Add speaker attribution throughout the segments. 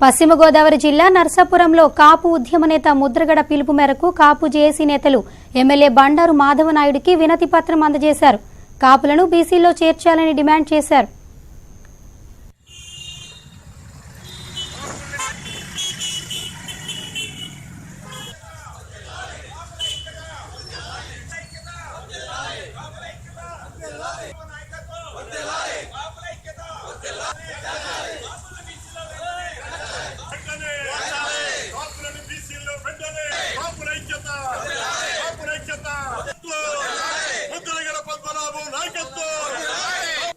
Speaker 1: పశ్చిమ గోదావరి జిల్లా నర్సాపురంలో కాపు ఉద్యమ నేత ముద్రగడ పిలుపు మేరకు కాపు జేఏసీ నేతలు ఎమ్మెల్యే బండారు మాధవనాయుడికి వినతి పత్రం అందజేశారు. కాపులను బీసీలో చేర్చాలని డిమాండ్ చేశారు.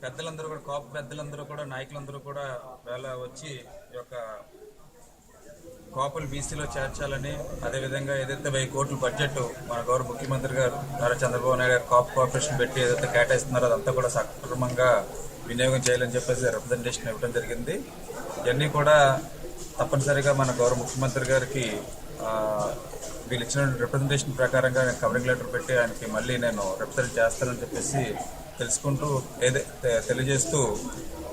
Speaker 2: పెద్దలందరూ కూడా కాపు పెద్దలందరూ కూడా నాయకులందరూ కూడా వేళ వచ్చి ఈ యొక్క కాపులు బీసీలో చేర్చాలని, అదేవిధంగా ఏదైతే 1000 కోట్ల బడ్జెట్ మన గౌరవ ముఖ్యమంత్రి గారు నారా చంద్రబాబు నాయుడు గారు కాపు కార్పొరేషన్ పెట్టి ఏదైతే కేటాయిస్తున్నారో అదంతా కూడా సక్రమంగా వినియోగం చేయాలని చెప్పేసి రిప్రజెంటేషన్ ఇవ్వడం జరిగింది. ఇవన్నీ కూడా తప్పనిసరిగా మన గౌరవ ముఖ్యమంత్రి గారికి వీళ్ళు ఇచ్చిన రిప్రజెంటేషన్ ప్రకారంగా నేను కవరింగ్ లెటర్ పెట్టి ఆయనకి మళ్ళీ నేను రిప్రజెంట్ చేస్తానని చెప్పేసి తెలుసుకుంటూ తెలియజేస్తూ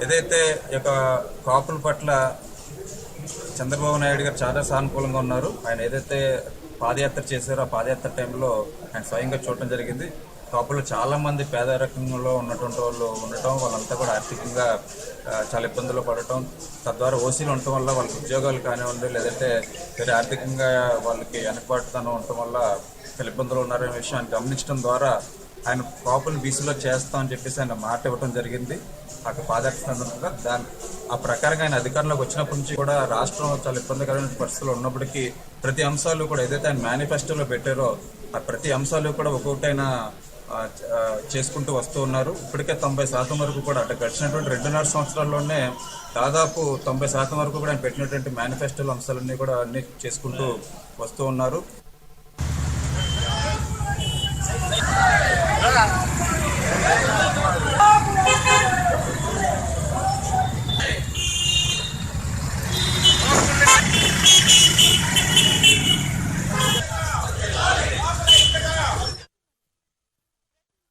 Speaker 2: ఏదైతే ఈ యొక్క కాపుల పట్ల చంద్రబాబు నాయుడు గారు చాలా సానుకూలంగా ఉన్నారు. ఆయన ఏదైతే పాదయాత్ర చేశారో ఆ పాదయాత్ర టైంలో ఆయన స్వయంగా చూడటం జరిగింది. కాపులు చాలా మంది పేదరికంలో ఉన్నటువంటి వాళ్ళు ఉండటం, వాళ్ళంతా కూడా ఆర్థికంగా చాలా ఇబ్బందులు పడటం, తద్వారా ఓసీలు ఉండటం వల్ల వాళ్ళకి ఉద్యోగాలు కానివ్వండి, లేదంటే వేరే ఆర్థికంగా వాళ్ళకి వెనకబాటుతనం ఉండటం వల్ల చాలా ఇబ్బందులు ఉన్నారనే విషయాన్ని గమనించడం ద్వారా ఆయన కాపులు బీసీలో చేస్తామని చెప్పేసి ఆయన మాట ఇవ్వడం జరిగింది. అక్కడ పాదయాత్ర ఆ ప్రకారంగా ఆయన అధికారంలోకి వచ్చినప్పటి నుంచి కూడా రాష్ట్రం చాలా ఇబ్బందికరమైన పరిస్థితులు ఉన్నప్పటికీ ప్రతి అంశాలు కూడా ఏదైతే ఆయన మేనిఫెస్టోలో పెట్టారో ఆ ప్రతి అంశాలు కూడా ఒక్కొక్కటైనా చేసుకుంటూ వస్తూ ఉన్నారు. ఇప్పటికే 90% వరకు కూడా అంటే గడిచినటువంటి 2.5 సంవత్సరాల్లోనే దాదాపు 90% వరకు కూడా ఆయన పెట్టినటువంటి మేనిఫెస్టోల అంశాలన్నీ కూడా అన్ని చేసుకుంటూ వస్తూ ఉన్నారు.